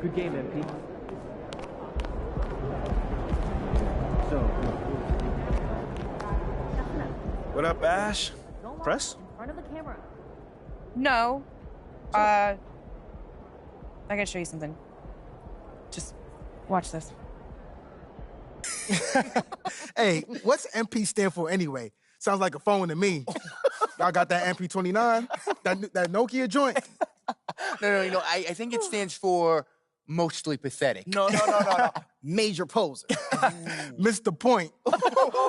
Good game, MP. What up, Ash? Press? In front of the camera. No. I gotta show you something. Just watch this. Hey, what's MP stand for anyway? Sounds like a phone to me. Y'all got that MP29? That Nokia joint? No. I think it stands for mostly pathetic. No. Major poser. Missed the point.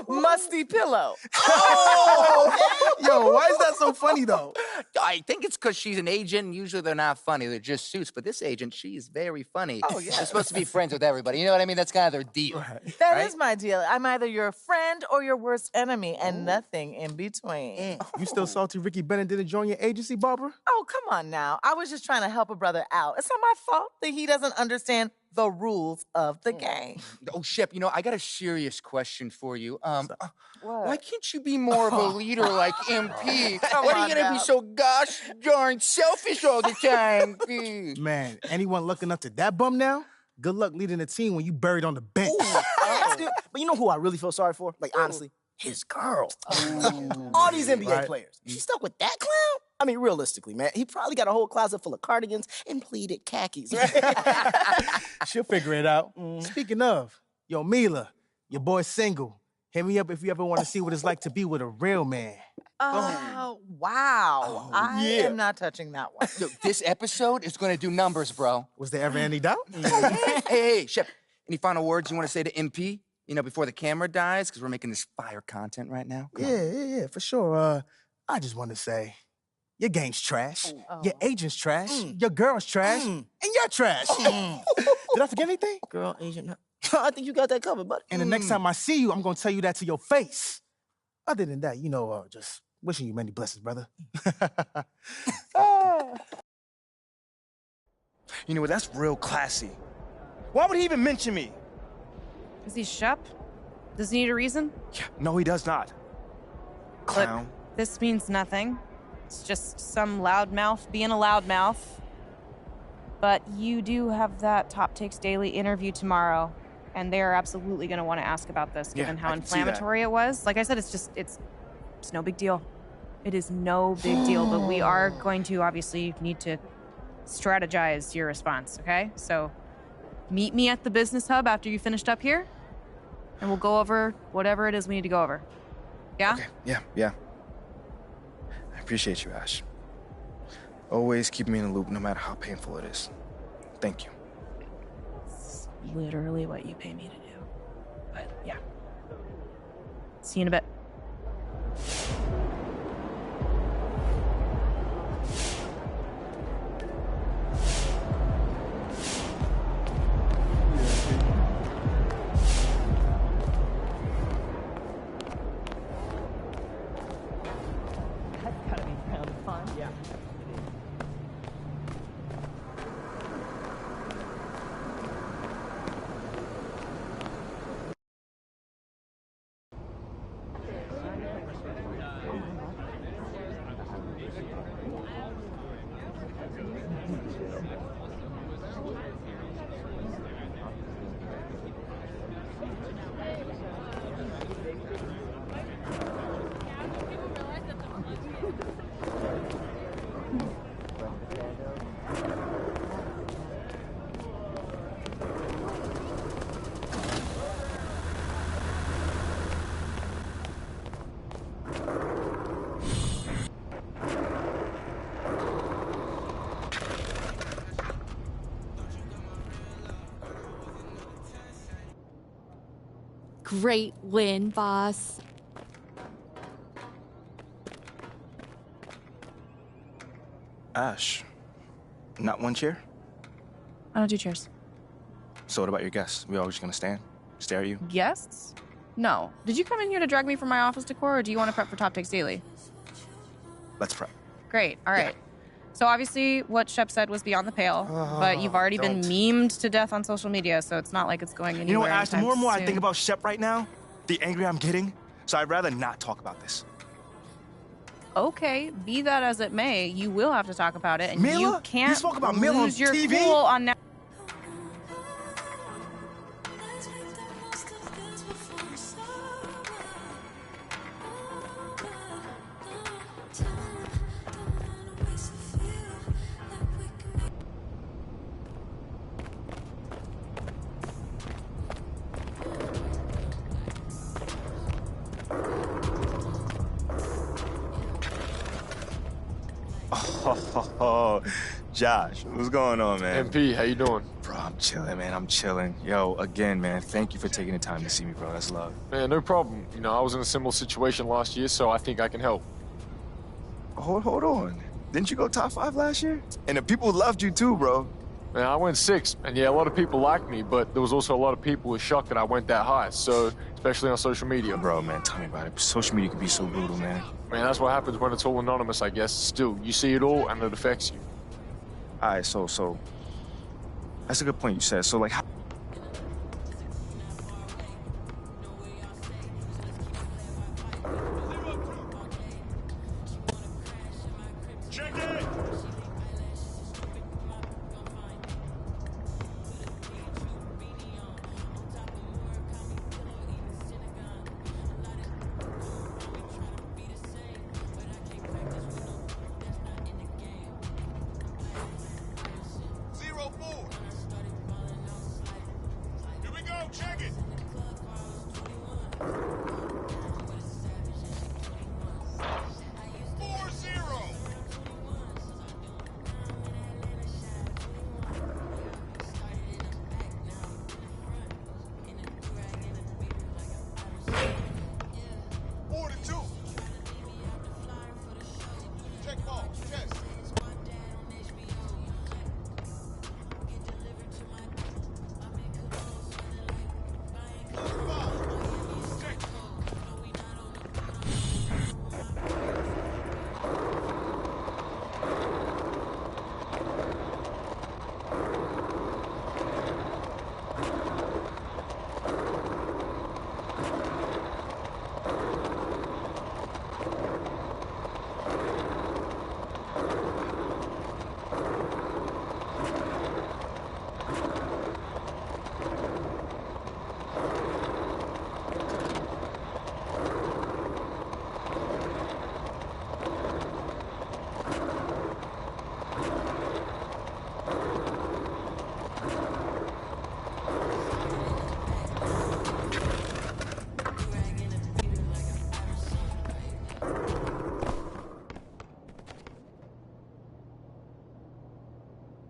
Musty pillow. Oh! Yo, why is that so funny, though? I think it's because she's an agent, and usually they're not funny. They're just suits. But this agent, she's very funny. Oh, yeah. They're supposed to be friends with everybody. You know what I mean? That's kind of their deal. That is my deal. I'm either your friend or your worst enemy, and nothing in between. You still salty Ricky Bennett didn't join your agency, Barbara? Oh, come on now. I was just trying to help a brother out. It's not my fault that he doesn't understand the rules of the game. Oh, Shep, I got a serious question for you. Why can't you be more of a leader like MP? Why are you gonna be so gosh darn selfish all the time? Man, anyone looking up to that bum now? Good luck leading a team when you buried on the bench. But you know who I really feel sorry for? Like, honestly? His girl. All these NBA players. She stuck with that clown? I mean, realistically, man, he probably got a whole closet full of cardigans and pleated khakis, right? She'll figure it out. Speaking of, yo, Mila, your boy's single. Hit me up if you ever want to see what it's like to be with a real man. Oh, wow. I am not touching that one. Yo, this episode is going to do numbers, bro. Was there ever any doubt? Hey, Shep, any final words you want to say to MP? Before the camera dies, because we're making this fire content right now. Yeah, for sure. I just want to say, your game's trash. Your agent's trash. Your girl's trash. And you're trash. Did I forget anything? Girl, agent, no. I think you got that covered, buddy. And the next time I see you, I'm going to tell you that to your face. Other than that, just wishing you many blessings, brother. You know what? That's real classy. Why would he even mention me? Is he Shep? Does he need a reason? Yeah, no, he does not. Clown. Look, this means nothing. It's just some loudmouth being a loudmouth. But you do have that Top Takes Daily interview tomorrow, and they are absolutely going to want to ask about this, given how inflammatory it was. Like I said, it's no big deal. It is no big deal, but we are going to obviously need to strategize your response, okay? So meet me at the business hub after you finished up here, and we'll go over whatever it is we need to go over. Yeah? Okay, yeah. I appreciate you, Ash. Always keep me in the loop, no matter how painful it is. Thank you. It's literally what you pay me to do. But yeah. See you in a bit. Great win, boss. Ash, not one chair? I don't do chairs. So what about your guests? We all just gonna stand, stare at you? Guests? No. Did you come in here to drag me from my office decor, or do you want to prep for Top Takes Daily? Let's prep. Great. All right. So obviously what Shep said was beyond the pale, but you've already been memed to death on social media, so it's not like it's going anywhere. You know what, Ash, the more and more I soon. think about Shep right now, the angrier I'm getting, so I'd rather not talk about this. Okay, be that as it may, you will have to talk about it, and Mila? you can't You spoke about Mila on lose your TV? cool on now. Oh, Josh, what's going on, man? MP, how you doing? Bro, I'm chilling, man. I'm chilling. Yo, again, man, thank you for taking the time to see me, bro. That's love. Man, no problem. You know, I was in a similar situation last year, so I think I can help. Hold on. Didn't you go top 5 last year? And the people loved you too, bro. Man, I went 6, and yeah, a lot of people liked me, but there was also a lot of people who were shocked that I went that high, so, especially on social media. Bro, man, tell me about it. Social media can be so brutal, man. Man, that's what happens when it's all anonymous, I guess. Still, you see it all, and it affects you. All right, so that's a good point you said. So, like, how... Check it! Check it! 4-0! Check ball, chest.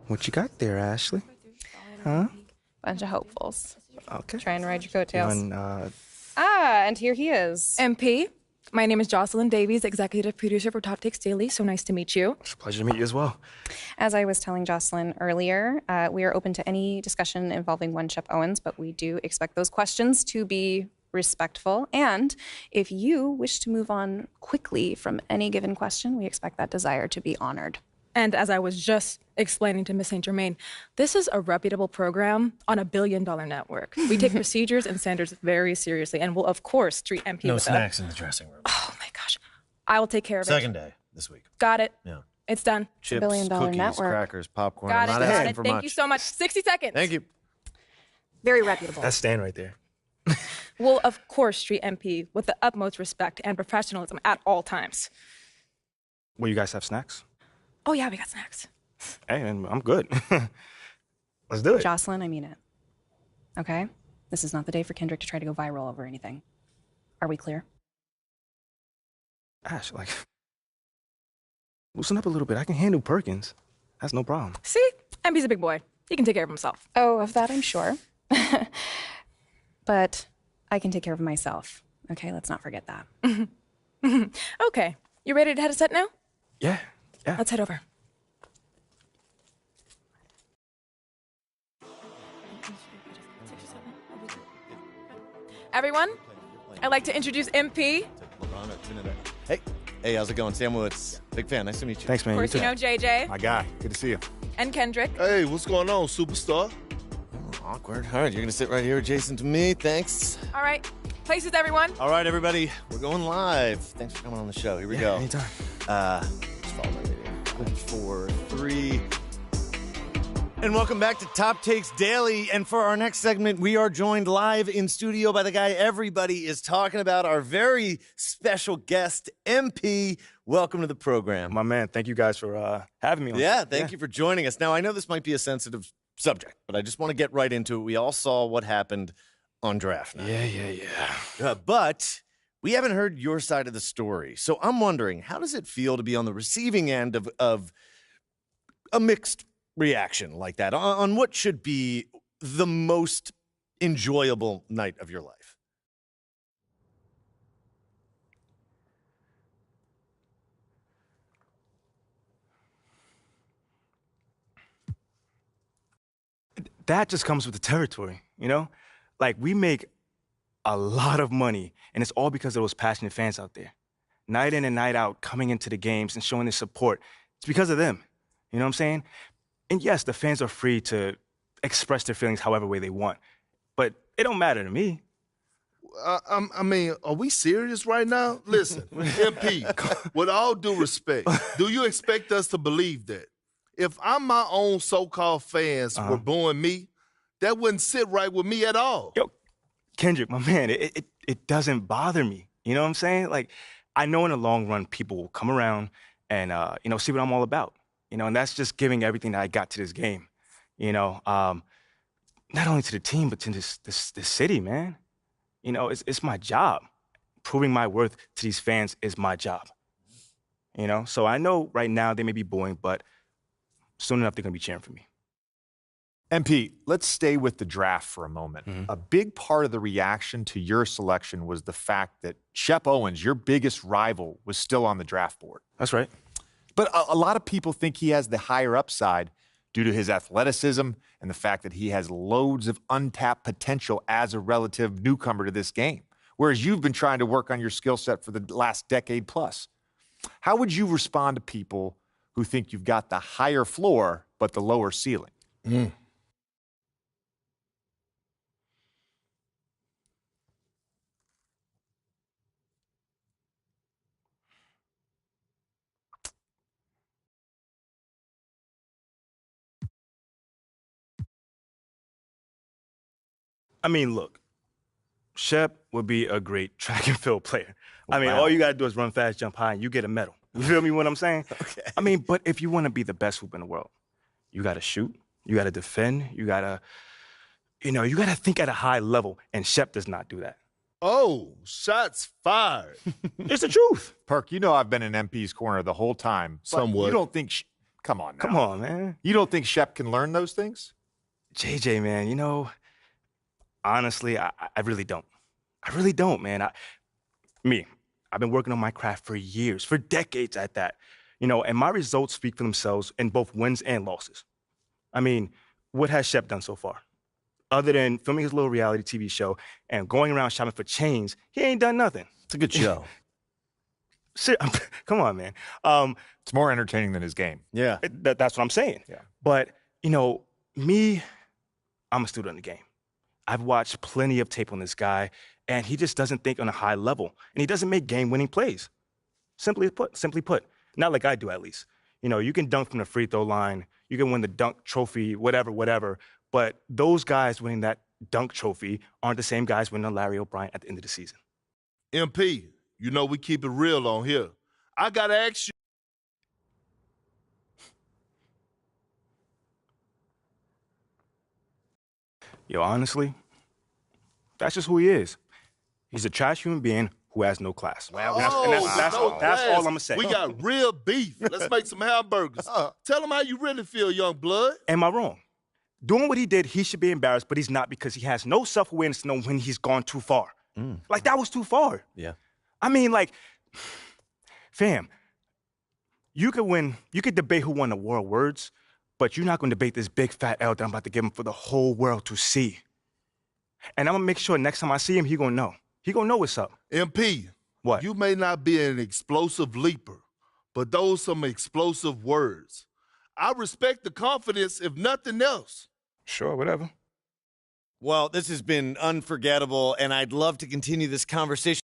What you got there, Ashley? Huh? Bunch of hopefuls. Okay. Try and ride your coattails. On, and here he is. MP, my name is Jocelyn Davies, executive producer for Top Takes Daily. So nice to meet you. It's a pleasure to meet you as well. As I was telling Jocelyn earlier, we are open to any discussion involving one Shep Owens, but we do expect those questions to be respectful. And if you wish to move on quickly from any given question, we expect that desire to be honored. And as I was just explaining to Miss St. Germain, this is a reputable program on a billion-dollar network. We take procedures and standards very seriously and will, of course, treat MP No with snacks in the dressing room. Oh, my gosh. I will take care of it. Second day this week. Got it. Yeah. It's done. Chips, billion-dollar cookies, network. crackers, popcorn. Got it. I'm not Got asking it. for Thank much. you so much. 60 seconds. Thank you. Very reputable. That's Stan right there. We'll, of course, treat MP with the utmost respect and professionalism at all times. Well, you guys have snacks? Oh, yeah, we got snacks. Hey, man, I'm good. Let's do it. Jocelyn, I mean it. Okay? This is not the day for Kendrick to try to go viral over anything. Are we clear? Ash, like, loosen up a little bit. I can handle Perkins. That's no problem. See? MP's a big boy. He can take care of himself. Oh, of that I'm sure. But I can take care of myself. Okay, let's not forget that. Okay. You ready to head a set now? Yeah. Let's head over. Everyone, I'd like to introduce MP. Hey, how's it going? Sam Woods. Big fan. Nice to meet you. Thanks, man. Of course, you know JJ. My guy. Good to see you. And Kendrick. Hey, what's going on, superstar? Awkward. All right, you're going to sit right here adjacent to me. Thanks. All right. Places, everyone. All right, everybody. We're going live. Thanks for coming on the show. Here we go. Anytime. Just follow my video. 4, 3. And welcome back to Top Takes Daily. And for our next segment, we are joined live in studio by the guy everybody is talking about, our very special guest, MP. Welcome to the program. My man, thank you guys for having me on. Yeah, thank you for joining us. Now, I know this might be a sensitive subject, but I just want to get right into it. We all saw what happened on draft night. Yeah. But we haven't heard your side of the story. So I'm wondering, how does it feel to be on the receiving end of a mixed reaction like that on what should be the most enjoyable night of your life? That just comes with the territory, you know? Like, we make a lot of money, and it's all because of those passionate fans out there. Night in and night out, coming into the games and showing their support. It's because of them. You know what I'm saying? And yes, the fans are free to express their feelings however way they want, but it don't matter to me. I mean, are we serious right now? Listen, MP, with all due respect, do you expect us to believe that? If I'm my own so-called fans were booing me, that wouldn't sit right with me at all. Yo, Kendrick, my man, it doesn't bother me. You know what I'm saying? Like, I know in the long run, people will come around and, see what I'm all about. You know, and that's just giving everything that I got to this game. You know, not only to the team, but to this city, man. You know, it's my job. Proving my worth to these fans is my job. You know, so I know right now they may be booing, but soon enough they're going to be cheering for me. MP, let's stay with the draft for a moment. A big part of the reaction to your selection was the fact that Shep Owens, your biggest rival, was still on the draft board. That's right. But a lot of people think he has the higher upside due to his athleticism and the fact that he has loads of untapped potential as a relative newcomer to this game, whereas you've been trying to work on your skill set for the last decade plus. How would you respond to people who think you've got the higher floor but the lower ceiling? I mean, look, Shep would be a great track and field player. I mean, all you got to do is run fast, jump high, and you get a medal. You feel me what I'm saying? Okay. I mean, but if you want to be the best hoop in the world, you got to shoot, you got to defend, you got to think at a high level, and Shep does not do that. Oh, shots fired. It's the truth. Perk, you know I've been in MP's corner the whole time. Somewhat. You don't think come on now. Come on, man. You don't think Shep can learn those things? JJ, man, you know, honestly, I really don't. I really don't, man. I've been working on my craft for years, for decades at that. You know, and my results speak for themselves in both wins and losses. I mean, what has Shep done so far? Other than filming his little reality TV show and going around shopping for chains, he ain't done nothing. It's a good show. Come on, man. It's more entertaining than his game. Yeah. That's what I'm saying. Yeah. But, you know, I'm a student of the game. I've watched plenty of tape on this guy, and he just doesn't think on a high level. And he doesn't make game-winning plays. Simply put. Not like I do, at least. You know, you can dunk from the free throw line. You can win the dunk trophy, whatever. But those guys winning that dunk trophy aren't the same guys winning a Larry O'Brien at the end of the season. MP, you know we keep it real on here. I got to ask you. Yo, honestly, that's just who he is. He's a trash human being who has no class. That's all I'm going to say. We got real beef. Let's make some hamburgers. Tell him how you really feel, young blood. Am I wrong? Doing what he did, he should be embarrassed, but he's not because he has no self-awareness to know when he's gone too far. Like, that was too far. Yeah. I mean, like, fam, you could debate who won the war of words, but you're not going to debate this big fat L that I'm about to give him for the whole world to see. And I'm going to make sure next time I see him, he going to know. He going to know what's up. MP. What? You may not be an explosive leaper, but those some explosive words. I respect the confidence, if nothing else. Sure, whatever. Well, this has been unforgettable, and I'd love to continue this conversation.